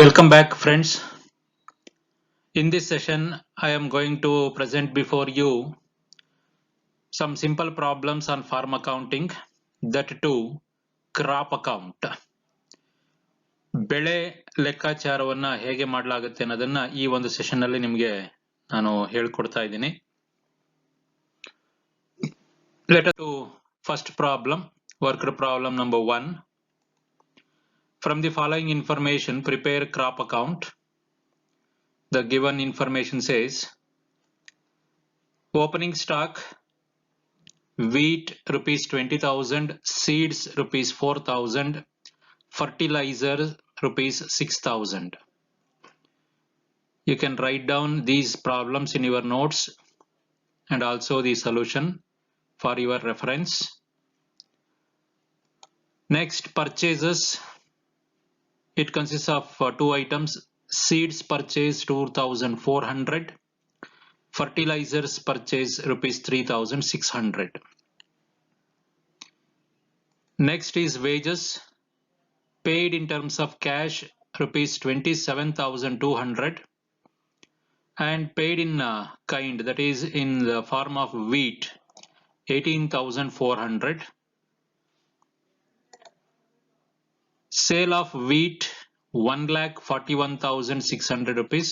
Welcome back, friends. In this session, I am going to present before you some simple problems on farm accounting, that too crop account. ಬೆಳೆ ಲೆಕ್ಕಾಚಾರವನ್ನ ಹೇಗೆ ಮಾಡಲಾಗುತ್ತೆ ಅನ್ನೋದನ್ನ ಈ ಒಂದು session ಅಲ್ಲಿ ನಿಮಗೆ ನಾನು ಹೇಳ್ಕೊಡ್ತಾ ಇದ್ದೀನಿ. Let us do first problem, worked problem number 1. From the following information, prepare crop account. The given information says opening stock wheat rupees 20,000, seeds rupees 4,000, fertilizer rupees 6,000. You can write down these problems in your notes and also the solution for your reference. Next, purchases. It consists of two items: seeds purchase 2,400, fertilizers purchase rupees 3,600. Next is wages. Paid in terms of cash rupees 27,200 and paid in kind, that is in the form of wheat, 18,400. Sale of wheat 1,41,600 rupees.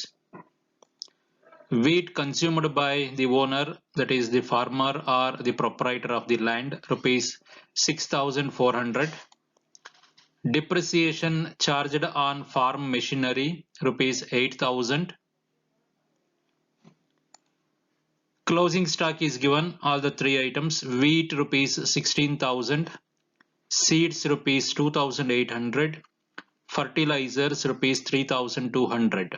Wheat consumed by the owner, that is the farmer or the proprietor of the land, rupees 6,400. Depreciation charged on farm machinery rupees 8,000. Closing stock is given, all the three items: wheat rupees 16,000, seeds rupees 2,800, fertilizers rupees 3,200.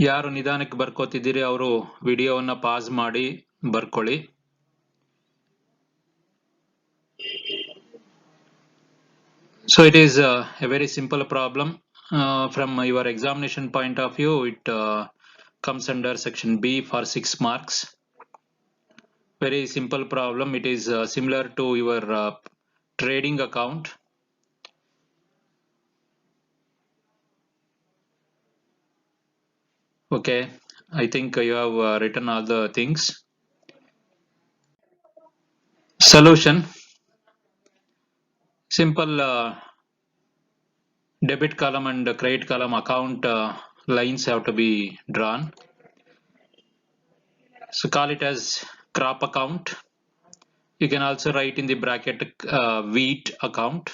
ಯಾರು ನಿಧಾನಕ್ಕೆ ಬರ್ಕೋತಿದ್ದೀರಿ ಅವರು ವಿಡಿಯೋವನ್ನ pass ಮಾಡಿ ಬರ್ಕೊಳ್ಳಿ. So it is a very simple problem. From your examination point of view, it comes under section B for 6 marks. Very simple problem. It is similar to your trading account. Okay, I think you have written all the things. Solution. Simple debit column and credit column account lines have to be drawn. So call it as crop account. You can also write in the bracket wheat account.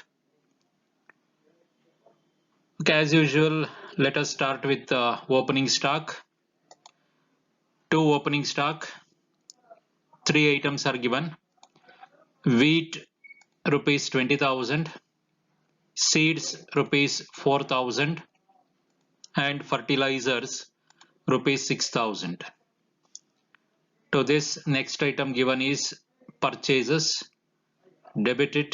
Okay, as usual, let us start with opening stock. Two opening stock, three items are given: wheat rupees 20,000, seeds rupees 4,000, and fertilizers rupees 6,000. To this, next item given is purchases. Debit it.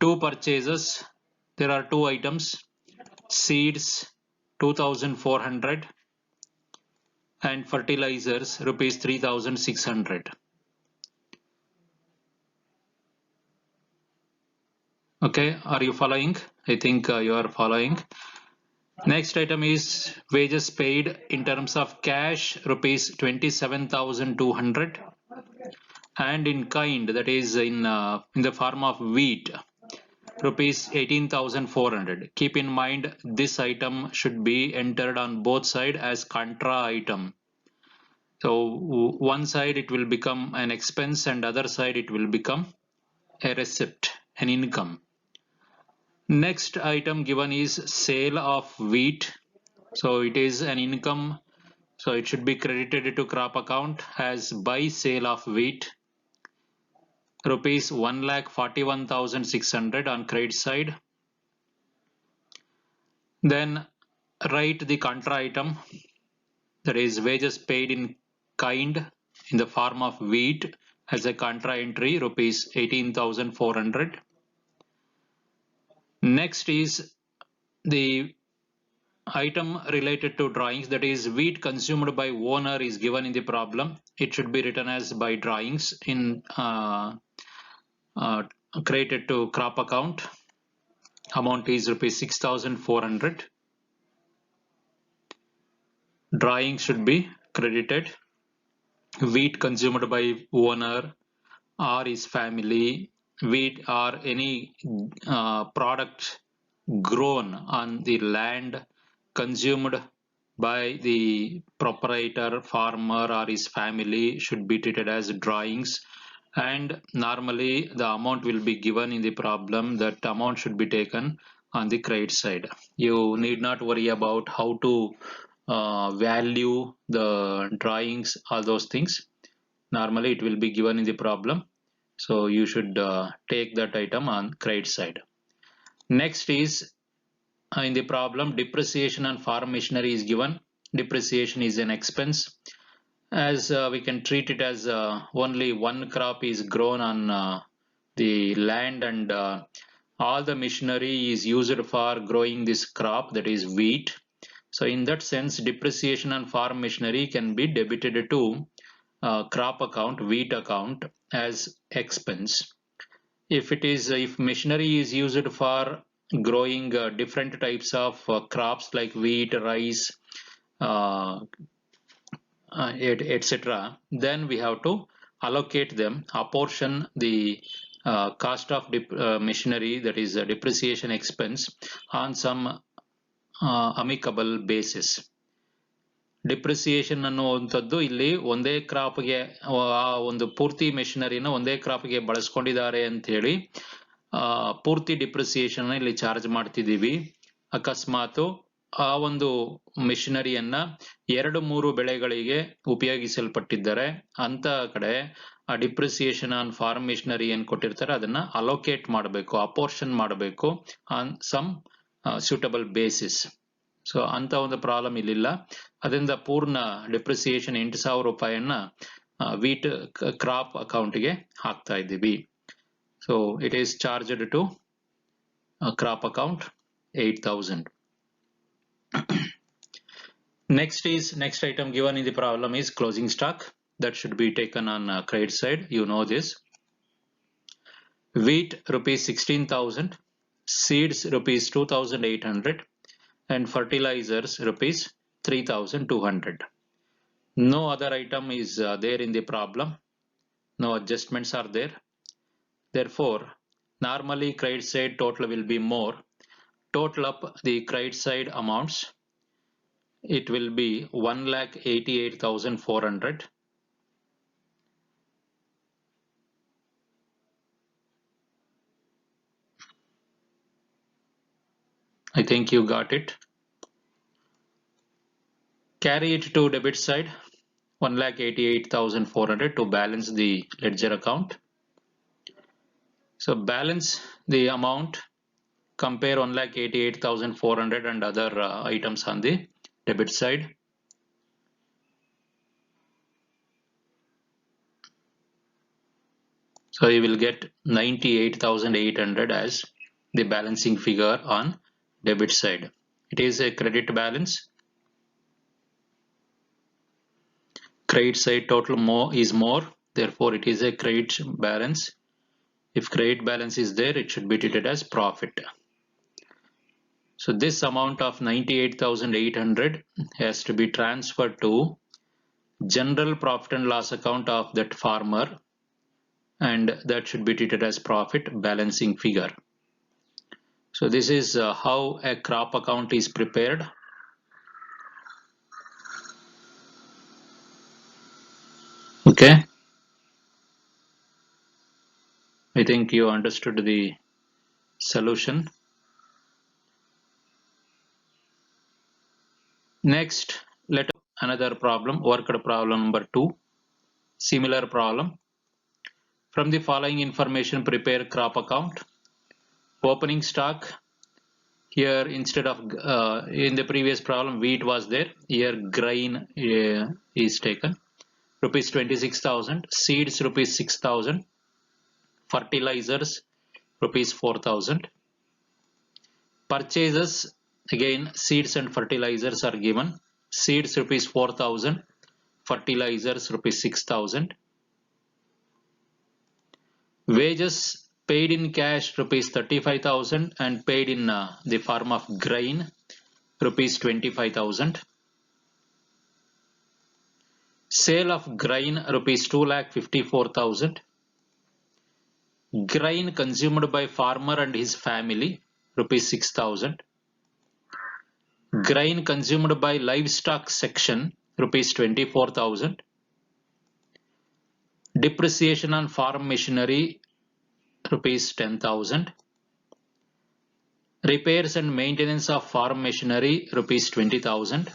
Two purchases, there are two items: seeds 2,400 and fertilizers rupees 3,600. Okay, are you following? I think you are following. Next item is wages paid in terms of cash rupees 27,200 and in kind, that is in the form of wheat, rupees 18,400. Keep in mind, this item should be entered on both sides as contra item. So one side it will become an expense and other side it will become a receipt, an income. Next item given is sale of wheat. So it is an income, so it should be credited to crop account as by sale of wheat, rupees 1,41,600 on credit side. Then write the contra item, that is wages paid in kind in the form of wheat as a contra entry, rupees 18,400. Next is the item related to drawings, that is wheat consumed by owner is given in the problem. It should be written as by drawings in created to crop account. amount is rupees 6,400. Drawing should be credited. Wheat consumed by owner or his family, wheat or any product grown on the land consumed by the proprietor, farmer or his family should be treated as drawings, and normally the amount will be given in the problem. That amount should be taken on the credit side. You need not worry about how to value the drawings, all those things. Normally it will be given in the problem, so you should take that item on credit side. Next is in the problem, depreciation on farm machinery is given. Depreciation is an expense, as we can treat it as only one crop is grown on the land, and all the machinery is used for growing this crop, that is wheat. So in that sense, depreciation on farm machinery can be debited to crop account, wheat account, as expense. If machinery is used for growing different types of crops like wheat, rice, etc., then we have to allocate them, apportion the cost of machinery, that is depreciation expense, on some amicable basis. Depreciation ಅನ್ನುವಂಥದ್ದು ಇಲ್ಲಿ ಒಂದೇ ಕ್ರಾಪ್ಗೆ ಒಂದು ಪೂರ್ತಿ ಮೆಷಿನರಿನ ಒಂದೇ ಕ್ರಾಪ್ಗೆ ಬಳಸ್ಕೊಂಡಿದ್ದಾರೆ ಅಂತ ಹೇಳಿ ಪೂರ್ತಿ depreciation ಇಲ್ಲಿ ಚಾರ್ಜ್ ಮಾಡ್ತಿದ್ದೀವಿ. ಅಕಸ್ಮಾತ್ ಆ ಒಂದು ಮೆಷಿನರಿಯನ್ನ 2-3 ಬೆಳೆಗಳಿಗೆ ಉಪಯೋಗಿಸಲ್ಪಟ್ಟಿದ್ದಾರೆ ಅಂತ ಕಡೆ ಆ ಡಿಪ್ರಿಸಿಯೇಷನ್ ಆನ್ ಫಾರ್ಮ್ ಮೆಷಿನರಿ ಏನ್ ಕೊಟ್ಟಿರ್ತಾರೆ ಅದನ್ನ ಅಲೋಕೇಟ್ ಮಾಡಬೇಕು, ಅಪೋರ್ಷನ್ ಮಾಡಬೇಕು on some suitable basis. So ಅಂತ ಒಂದು ಪ್ರಾಬ್ಲಮ್ ಇಲ್ಲಿಲ್ಲ. ಅದರಿಂದ ಪೂರ್ಣ ಡಿಪ್ರಿಸಿಯೇಷನ್ 8,000 ರೂಪಾಯಿಯನ್ನ ವೀಟ್ ಕ್ರಾಪ್ ಅಕೌಂಟ್ಗೆ ಹಾಕ್ತಾ ಇದ್ದೀವಿ. So it is charged to crop account 8,000. Next item given in the problem is closing stock. That should be taken on credit side. You know this. Wheat rupees 16,000, seeds rupees 2,800, and fertilizers rupees 3,200. No other item is there in the problem. No adjustments are there. Therefore, normally credit side total will be more. Total up the credit side amounts, it will be 1,88,400. I think you got it. Carry it to debit side, 1,88,400 to balance the ledger account. So balance the amount, compare 1,88,400 and other items on the debit side. So you will get 98,800 as the balancing figure on debit side. It is a credit balance. Credit side total is more, therefore it is a credit balance. If credit balance is there, it should be treated as profit. So this amount of 98,800 has to be transferred to general profit and loss account of that farmer, and that should be treated as profit balancing figure. So this is how a crop account is prepared. Okay, I think you understood the solution. Next, let another problem, worked problem number 2. Similar problem. From the following information, prepare crop account. Opening stock. Here instead of in the previous problem wheat was there, here grain is taken. Rupees 26,000, seeds rupees 6,000, fertilizers rupees 4,000. Purchases, again seeds and fertilizers are given. Seeds rupees 4,000, fertilizers rupees 6,000. Wages paid in cash rupees 35,000 and paid in the form of grain rupees 25,000. Sale of grain rupees 2,54,000. Grain consumed by farmer and his family rupees 6,000. Grain consumed by livestock section rupees 24,000. Depreciation on farm machinery rupees 10,000. Repairs and maintenance of farm machinery rupees 20,000.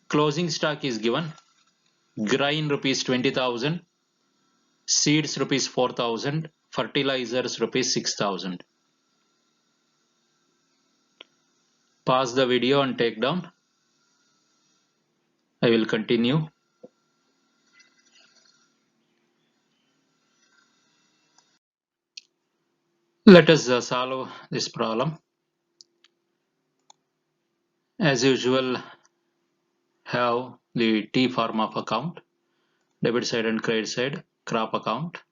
Closing stock is given. Grain rupees 20,000. Seeds rupees 4,000. Fertilizers rupees 6,000. Pause the video and take down. I will continue. Let us solve this problem. As usual, have the T form of account, debit side and credit side, crop account.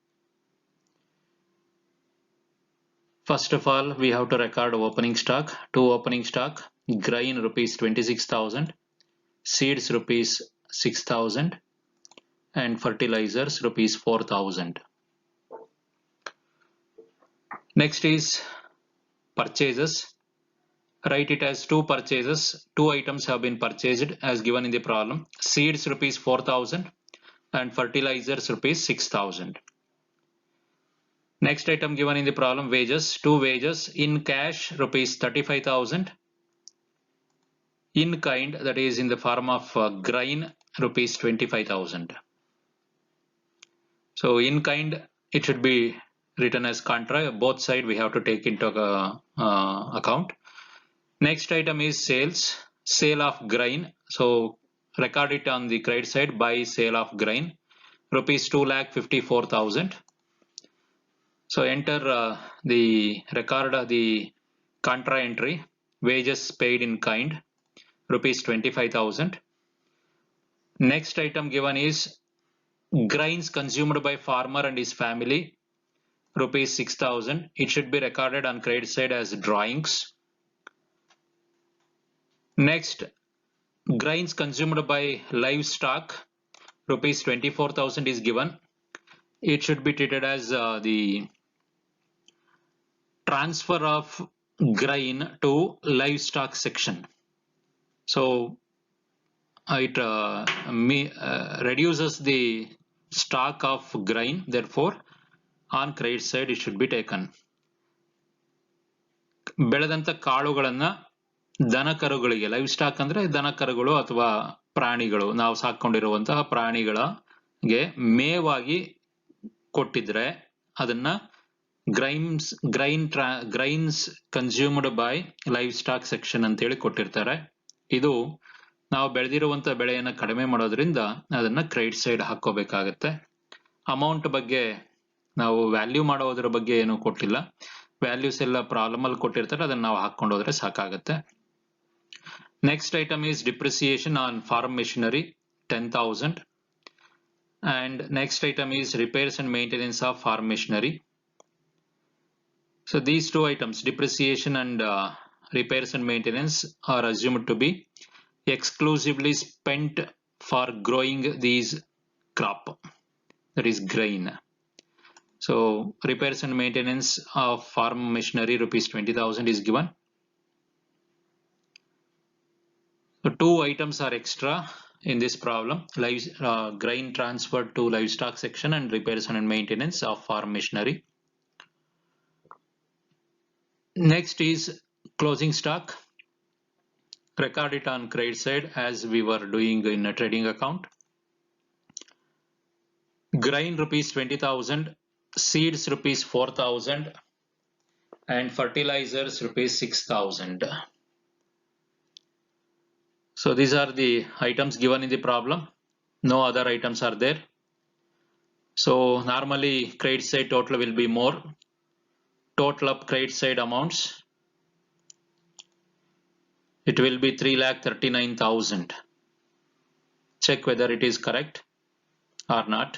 First of all, we have to record opening stock. To opening stock, grain rupees 26,000, seeds rupees 6,000, and fertilizers rupees 4,000. Next is purchases. Write it as two purchases. Two items have been purchased as given in the problem. Seeds rupees 4,000 and fertilizers rupees 6,000. Next item given in the problem, wages. Two wages in cash rupees 35,000. In kind, that is in the form of grain rupees 25,000. So in kind it should be written as contra. Both side we have to take into account. Next item is sales. Sale of grain. So record it on the credit side by sale of grain rupees 2,54,000. So enter the record the contra entry, wages paid in kind rupees 25,000. Next item given is grains consumed by farmer and his family rupees 6,000. It should be recorded on credit side as drawings. Next, grains consumed by livestock rupees 24,000 is given. It should be treated as the transfer of grain to livestock section. So it reduces the stock of grain, therefore on credit side it should be taken. ಬೆಳೆದಂತ ಕಾಳುಗಳನ್ನ ದನಕರುಗಳಿಗೆ, live stock ಅಂದ್ರೆ ದನಕರುಗಳು ಅಥವಾ ಪ್ರಾಣಿಗಳು, ನಾವು ಸಾಕೊಂಡಿರುವಂತಹ ಪ್ರಾಣಿಗಳಿಗೆ ಮೇವಾಗಿ ಕೊಟ್ಟಿದ್ರೆ ಅದನ್ನ grains consumed by live stock section ಅಂತ ಹೇಳಿ ಕೊಟ್ಟಿರ್ತಾರೆ. ಇದು ನಾವು ಬೆಳೆದಿರುವಂತ ಬೆಳೆಯನ್ನ ಕಡಿಮೆ ಮಾಡೋದ್ರಿಂದ ಅದನ್ನ ಕ್ರೆಡಿಟ್ ಸೈಡ್ ಹಾಕೋಬೇಕಾಗತ್ತೆ. ಅಮೌಂಟ್ ಬಗ್ಗೆ ನಾವು ವ್ಯಾಲ್ಯೂ ಮಾಡೋದ್ರ ಬಗ್ಗೆ ಏನು ಕೊಟ್ಟಿಲ್ಲ. ವ್ಯಾಲ್ಯೂಸ್ ಎಲ್ಲ ಪ್ರಾಬ್ಲಮ್ ಅಲ್ಲಿ ಕೊಟ್ಟಿರ್ತಾರೆ, ಅದನ್ನ ನಾವು ಹಾಕೊಂಡು ಹೋದ್ರೆ ಸಾಕಾಗತ್ತೆ. Next item is depreciation on farm machinery 10,000 and next item is repairs and maintenance of farm machinery. So these two items, depreciation and repairs and maintenance, are assumed to be exclusively spent for growing these crop, that is grain. So repairs and maintenance of farm machinery rupees 20,000 is given. So two items are extra in this problem, grain transferred to livestock section and repairs and maintenance of farm machinery. Next is closing stock. Record it on credit side as we were doing in a trading account. Grain rupees 20,000, seeds rupees 4,000 and fertilizers rupees 6,000. So these are the items given in the problem. No other items are there. So normally credit side total will be more. Total of credit side amounts, it will be 3,39,000. Check whether it is correct or not.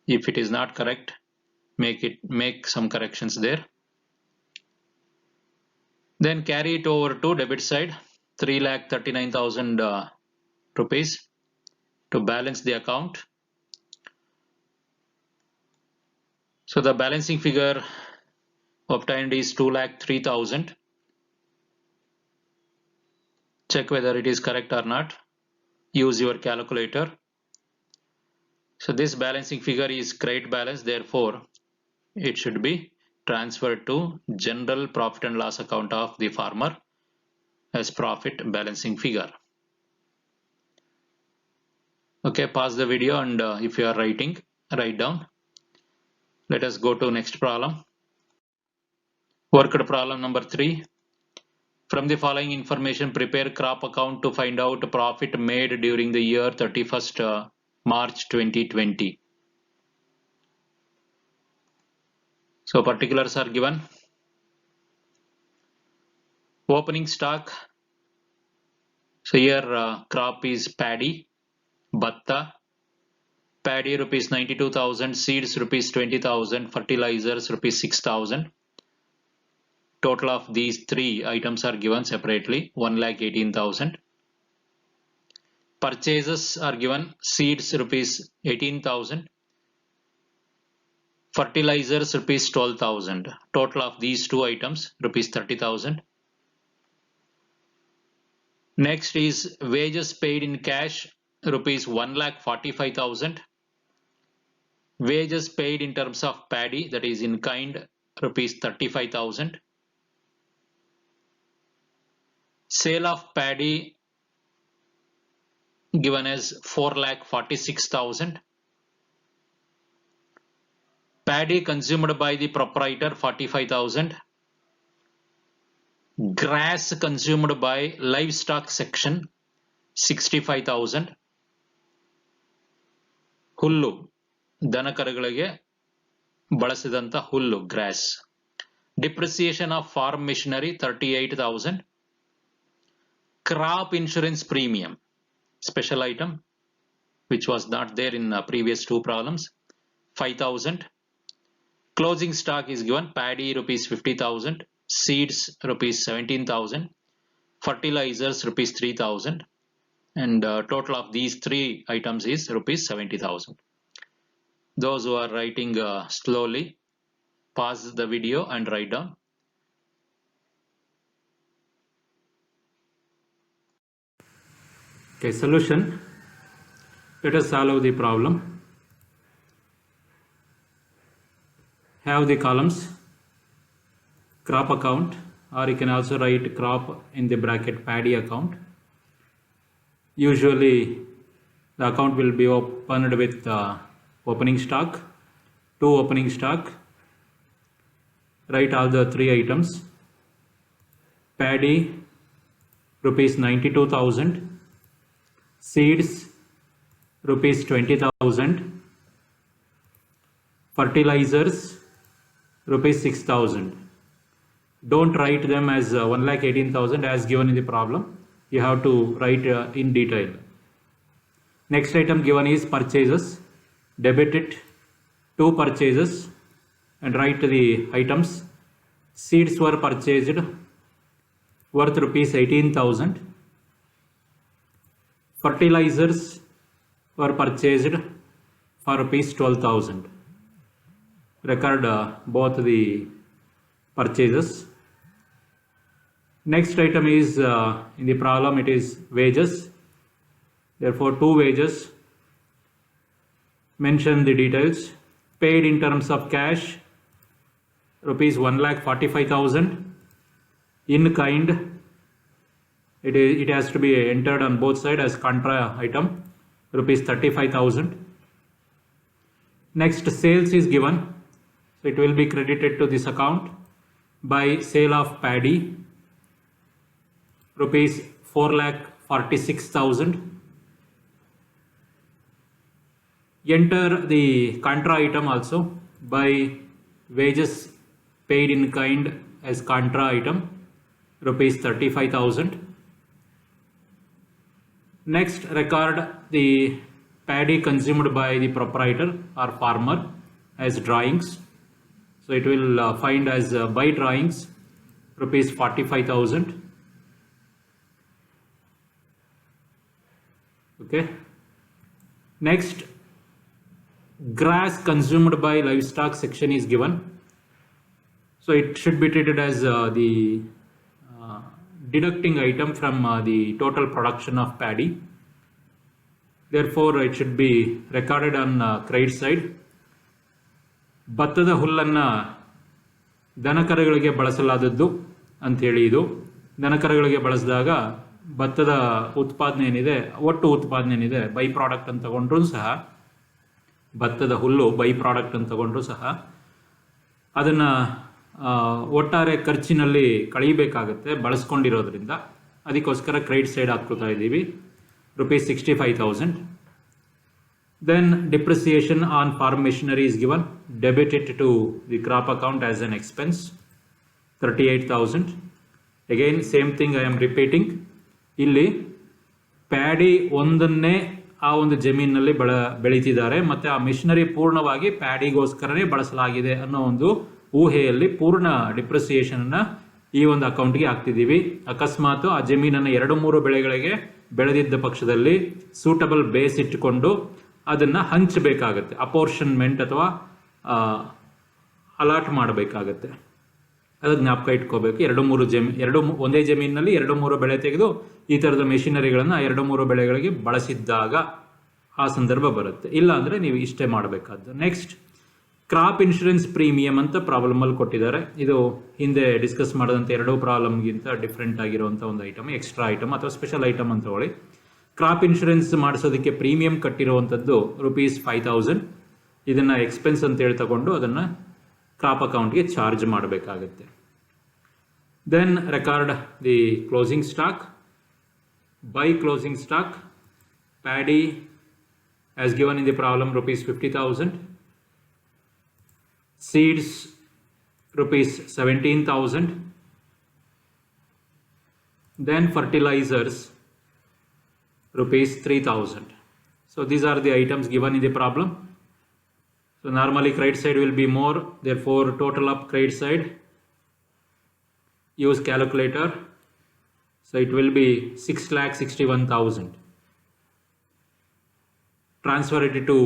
If it is not correct, make some corrections there. Then carry it over to debit side, 3,39,000 rupees to balance the account. So the balancing figure obtained is 2,03,000. Check whether it is correct or not. Use your calculator. So this balancing figure is credit balance, therefore it should be transferred to general profit and loss account of the farmer as profit balancing figure. Okay, pause the video, and if you are writing, write down. Let us go to next problem. Worked problem number 3. From the following information, prepare crop account to find out profit made during the year 31st March 2020. So particulars are given. Opening stock. So here crop is paddy, batta. Paddy rupees 92,000, seeds rupees 20,000, fertilizers rupees 6,000. Total of these three items are given separately, 1,18,000. Purchases are given, seeds rupees 18,000, fertilizers rupees 12,000. Total of these two items rupees 30,000. Next is wages paid in cash, rupees 1,45,000. Wages paid in terms of paddy, that is in kind, rupees 35,000. Sale of paddy given as 4,46,000. Paddy consumed by the proprietor 45,000. Grass consumed by livestock section 65,000. ಹುಲ್ಲು, ದನಕರುಗಳಿಗೆ ಬಳಸಿದಂತ ಹುಲ್ಲು, grass. Depreciation of farm machinery 38,000. Crop insurance premium, special item which was not there in previous two problems, 5,000. Closing stock is given, paddy rupees 50,000, seeds rupees 17,000, fertilizers rupees 3,000, and total of these three items is rupees 70,000. Those who are writing slowly, pause the video and write down. Okay, solution. Let us solve the problem. Have the columns crop account, or you can also write crop in the bracket paddy account. Usually the account will be opened with opening stock, two opening stock. Write all the three items. Paddy rupees 92,000. Seeds rupees 20,000. Fertilizers rupees 6,000. Don't write them as 1,18,000 as given in the problem. You have to write in detail. Next item given is purchases. Debit it, two purchases, and write the items. Seeds were purchased worth rupees 18,000. Fertilizers were purchased for rupees 12,000. Record both the purchases. Next item is in the problem, it is wages. Therefore, two wages. Mention the details. Paid in terms of cash, rupees 1,45,000. In kind, it has to be entered on both sides as contra item, rupees 35,000. Next, sales is given, so it will be credited to this account by sale of paddy, rupees 4,46,000. Enter the contra item also by wages paid in kind as contra item, rupees 35,000. Next, record the paddy consumed by the proprietor or farmer as drawings. So it will find as by drawings rupees 45,000. Okay. Next, grass consumed by livestock section is given. So it should be treated as the deducting item from the total production of paddy. Therefore, it should be recorded on credit side. ಭತ್ತದ ಹುಲ್ಲನ್ನು ದನಕರುಗಳಿಗೆ ಬಳಸಲಾದದ್ದು ಅಂಥೇಳಿ ಇದು. ದನಕರುಗಳಿಗೆ ಬಳಸಿದಾಗ ಭತ್ತದ ಉತ್ಪಾದನೆ ಏನಿದೆ, ಒಟ್ಟು ಉತ್ಪಾದನೆ ಏನಿದೆ, ಬೈ ಪ್ರಾಡಕ್ಟ್ ಅಂತ ತಗೊಂಡ್ರೂ ಸಹ, ಭತ್ತದ ಹುಲ್ಲು ಬೈ ಪ್ರಾಡಕ್ಟ್ ಅಂತ ತಗೊಂಡ್ರೂ ಸಹ ಅದನ್ನು ಒಟ್ಟಾರೆ ಖರ್ಚಿನಲ್ಲಿ ಕಳೀಬೇಕಾಗುತ್ತೆ ಬಳಸ್ಕೊಂಡಿರೋದ್ರಿಂದ. ಅದಕ್ಕೋಸ್ಕರ ಕ್ರೆಡಿಟ್ ಸೈಡ್ ಹಾಕ್ಕೊತಾ ಇದ್ದೀವಿ, rupees 65,000. Then depreciation on farm machinery is given, debited to the crop account as an expense, 38,000. Again same thing I am repeating. ಇಲ್ಲಿ ಪ್ಯಾಡಿ ಒಂದನ್ನೇ ಆ ಒಂದು ಜಮೀನಿನಲ್ಲಿ ಬೆಳೀತಿದ್ದಾರೆ ಮತ್ತು ಆ ಮಿಷನರಿ ಪೂರ್ಣವಾಗಿ ಪ್ಯಾಡಿಗೋಸ್ಕರನೇ ಬಳಸಲಾಗಿದೆ ಅನ್ನೋ ಒಂದು ಊಹೆಯಲ್ಲಿ ಪೂರ್ಣ ಡಿಪ್ರಿಸಿಯೇಷನನ್ನು ಈ ಒಂದು ಅಕೌಂಟ್ಗೆ ಹಾಕ್ತಿದ್ದೀವಿ. ಅಕಸ್ಮಾತ್ ಆ ಜಮೀನನ್ನು 2-3 ಬೆಳೆಗಳಿಗೆ ಬೆಳೆದಿದ್ದ ಪಕ್ಷದಲ್ಲಿ ಸೂಟಬಲ್ ಬೇಸ್ ಇಟ್ಟುಕೊಂಡು ಅದನ್ನು ಹಂಚಬೇಕಾಗತ್ತೆ, ಅಪೋರ್ಷನ್ಮೆಂಟ್ ಅಥವಾ ಅಲಾಟ್ ಮಾಡಬೇಕಾಗತ್ತೆ. ಅದು ಜ್ಞಾಪಕ ಇಟ್ಕೋಬೇಕು. 2-3 ಒಂದೇ ಜಮೀನಿನಲ್ಲಿ 2-3 ಬೆಳೆ ತೆಗೆದು ಈ ಥರದ ಮೆಷಿನರಿಗಳನ್ನು 2-3 ಬೆಳೆಗಳಿಗೆ ಬಳಸಿದ್ದಾಗ ಆ ಸಂದರ್ಭ ಬರುತ್ತೆ. ಇಲ್ಲ ಅಂದರೆ ನೀವು ಇಷ್ಟೇ ಮಾಡಬೇಕಾದ್ದು. ನೆಕ್ಸ್ಟ್, ಕ್ರಾಪ್ ಇನ್ಶೂರೆನ್ಸ್ ಪ್ರೀಮಿಯಂ ಅಂತ ಪ್ರಾಬ್ಲಮಲ್ಲಿ ಕೊಟ್ಟಿದ್ದಾರೆ. ಇದು ಹಿಂದೆ ಡಿಸ್ಕಸ್ ಮಾಡಿದಂಥ 2 ಪ್ರಾಬ್ಲಮ್ಗಿಂತ ಡಿಫ್ರೆಂಟ್ ಆಗಿರುವಂಥ ಒಂದು ಐಟಮ್, ಎಕ್ಸ್ಟ್ರಾ ಐಟಮ್ ಅಥವಾ ಸ್ಪೆಷಲ್ ಐಟಮ್ ಅಂತ ಹೇಳಿ. ಕ್ರಾಪ್ ಇನ್ಶೂರೆನ್ಸ್ ಮಾಡಿಸೋದಕ್ಕೆ ಪ್ರೀಮಿಯಂ ಕಟ್ಟಿರುವಂಥದ್ದು rupees 5,000. ಇದನ್ನು ಎಕ್ಸ್ಪೆನ್ಸ್ ಅಂತೇಳಿ ತಗೊಂಡು ಅದನ್ನು ಕ್ರಾಪ್ ಅಕೌಂಟ್ಗೆ ಚಾರ್ಜ್ ಮಾಡಬೇಕಾಗತ್ತೆ. Then record the closing stock. By closing stock, paddy as given in the problem rupees 50,000. Seeds rupees 17,000. Then fertilizers rupees 3,000. So these are the items given in the problem. So normally credit side will be more, therefore total up credit side, use calculator. So it will be 6,61,000. Transfer it to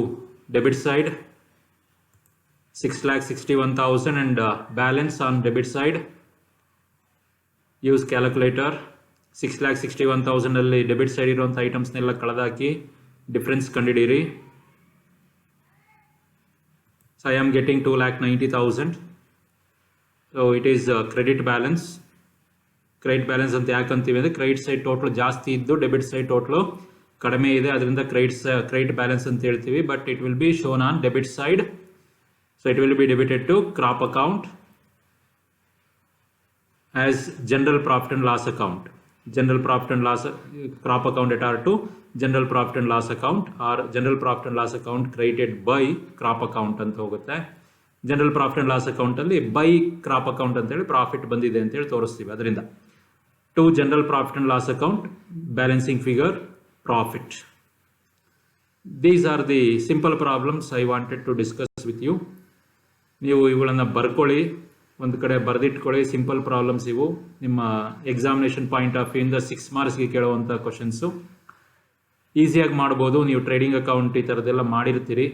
debit side, 6,61,000, and balance on debit side, use calculator. 6,61,000 ಅಲ್ಲಿ debit side ಇರುವಂಥ ಐಟಮ್ಸ್ನೆಲ್ಲ ಕಳೆದಾಕಿ difference ಕಂಡುಹಿಡಿಯಿರಿ. So I am getting 2,90,000. So it is credit balance. Credit balance ಅಂತ ಯಾಕಂತೀವಿ ಅಂದರೆ credit side total ಜಾಸ್ತಿ ಇದ್ದು debit side total ಕಡಿಮೆ ಇದೆ, ಅದರಿಂದ ಕ್ರೆಡಿಟ್ ಬ್ಯಾಲೆನ್ಸ್ ಅಂತ ಹೇಳ್ತೀವಿ. But it will be shown on debit side. So it will be debited to crop account as general profit and loss account. General profit and loss crop account at R2, general profit and loss account, or general profit and loss account created by crop account ಅಂತ ಹೋಗುತ್ತೆ. General profit and loss account ಅಲ್ಲಿ by crop account ಅಂತ ಹೇಳಿ profit ಬಂದಿದೆ ಅಂತ ಹೇಳಿ ತೋರಿಸ್ತೀವಿ. ಅದರಿಂದ to general profit and loss account, balancing figure, profit. These are the simple problems I wanted to discuss with you. ನೀವು ಇವುಗಳನ್ನು ಬರ್ಕೊಳ್ಳಿ, ಒಂದು ಕಡೆ ಬರೆದಿಟ್ಕೊಳ್ಳಿ. ಸಿಂಪಲ್ ಪ್ರಾಬ್ಲಮ್ಸ್ ಇವು. ನಿಮ್ಮ ಎಕ್ಸಾಮಿನೇಷನ್ ಪಾಯಿಂಟ್ ಆಫ್ ವ್ಯೂ ಇಂದ 6 ಮಾರ್ಕ್ಸ್ಗೆ ಕೇಳುವಂಥ ಕ್ವಶನ್ಸು ಈಸಿಯಾಗಿ ಮಾಡ್ಬೋದು. ನೀವು ಟ್ರೇಡಿಂಗ್ ಅಕೌಂಟ್ ಈ ಥರದ್ದೆಲ್ಲ ಮಾಡಿರ್ತೀರಿ,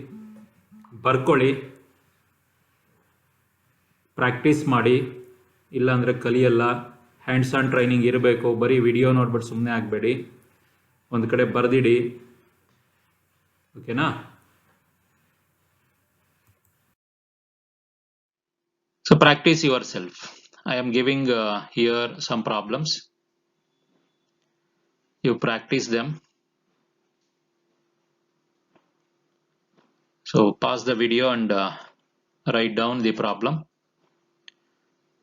ಬರ್ಕೊಳ್ಳಿ, ಪ್ರಾಕ್ಟೀಸ್ ಮಾಡಿ. ಇಲ್ಲಾಂದರೆ ಕಲಿಯಲ್ಲ. ಹ್ಯಾಂಡ್ಸ್ ಆನ್ ಟ್ರೈನಿಂಗ್ ಇರಬೇಕು. ಬರೀ ವಿಡಿಯೋ ನೋಡ್ಬಿಟ್ಟು ಸುಮ್ಮನೆ ಆಗಬೇಡಿ, ಒಂದು ಕಡೆ ಬರೆದಿಡಿ. ಓಕೆನಾ? So practice yourself. I am giving here some problems. You practice them. So pause the video and write down the problem.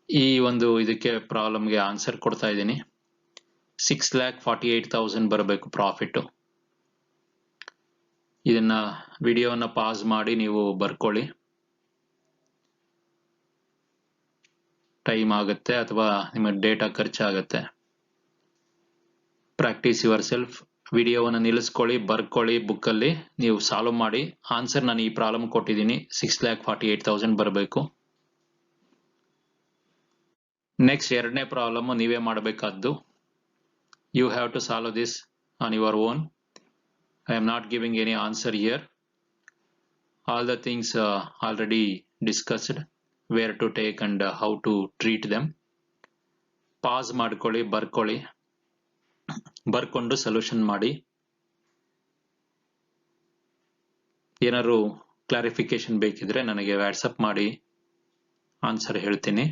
ಈ ಒಂದು ಇದಕ್ಕೆ ಪ್ರಾಬ್ಲಮ್ಗೆ ಆನ್ಸರ್ ಕೊಡ್ತಾ ಇದ್ದೀನಿ. 6,48,000 ಬರಬೇಕು ಪ್ರಾಫಿಟ್. ಇದನ್ನ ವಿಡಿಯೋನ ಪಾಸ್ ಮಾಡಿ ನೀವು ಬರ್ಕೊಳ್ಳಿ. ಟೈಮ್ ಆಗುತ್ತೆ ಅಥವಾ ನಿಮ್ಮ ಡೇಟಾ ಖರ್ಚಾಗುತ್ತೆ. Practice your self. ವಿಡಿಯೋವನ್ನು ನಿಲ್ಲಿಸ್ಕೊಳ್ಳಿ, ಬರ್ಕೊಳ್ಳಿ, ಬುಕ್ಕಲ್ಲಿ ನೀವು ಸಾಲ್ವ್ ಮಾಡಿ. ಆನ್ಸರ್ ನಾನು ಈ ಪ್ರಾಬ್ಲಮ್ ಕೊಟ್ಟಿದ್ದೀನಿ, 6,48,000 ಬರಬೇಕು. ನೆಕ್ಸ್ಟ್ ಎರಡನೇ ಪ್ರಾಬ್ಲಮ್ ನೀವೇ ಮಾಡಬೇಕಾದ್ದು. You have to solve this on your own. I am not giving any answer here. All the things already discussed, where to take and how to treat them. Pass ಮಾಡ್ಕೊಳ್ಳಿ, ಬರ್ಕೊಳ್ಳಿ, ಬರ್ಕೊಂಡು solution ಮಾಡಿ. ಏನಾದ್ರು clarification ಬೇಕಿದ್ರೆ ನನಗೆ WhatsApp ಮಾಡಿ, answer ಹೇಳ್ತೀನಿ.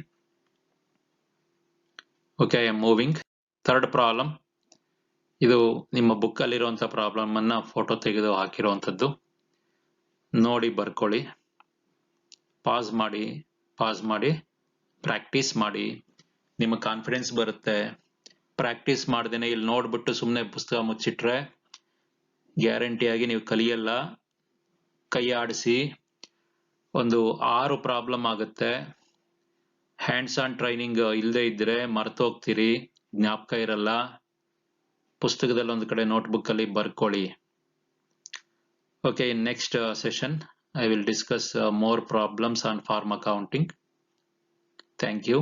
Okay, I am moving. Third problem, ಇದು ನಿಮ್ಮ ಬುಕ್ ಅಲ್ಲಿರುವಂತ ಪ್ರಾಬ್ಲಮ್ ಅನ್ನ ಫೋಟೋ ತೆಗೆದು ಹಾಕಿರುವಂತದ್ದು. ನೋಡಿ ಬರ್ಕೊಳ್ಳಿ, ಪಾಸ್ ಮಾಡಿ ಪ್ರಾಕ್ಟೀಸ್ ಮಾಡಿ. ನಿಮ್ಮ ಕಾನ್ಫಿಡೆನ್ಸ್ ಬರುತ್ತೆ. ಪ್ರಾಕ್ಟೀಸ್ ಮಾಡ್ದೇನೆ ಇಲ್ಲಿ ನೋಡ್ಬಿಟ್ಟು ಸುಮ್ಮನೆ ಪುಸ್ತಕ ಮುಚ್ಚಿಟ್ರೆ ಗ್ಯಾರಂಟಿಯಾಗಿ ನೀವು ಕಲಿಯಲ್ಲ. ಕೈ ಆಡಿಸಿ. ಒಂದು 6 ಪ್ರಾಬ್ಲಮ್ ಆಗುತ್ತೆ. ಹ್ಯಾಂಡ್ಸ್ ಆನ್ ಟ್ರೈನಿಂಗ್ ಇಲ್ಲದೆ ಇದ್ರೆ ಮರ್ತೋಗ್ತೀರಿ, ಜ್ಞಾಪಕ ಇರಲ್ಲ. ಪುಸ್ತಕದಲ್ಲಿ ಒಂದು ಕಡೆ ನೋಟ್ಬುಕ್ ಅಲ್ಲಿ ಬರ್ಕೊಳ್ಳಿ. Okay, in next session I will discuss more problems on pharma accounting. Thank you.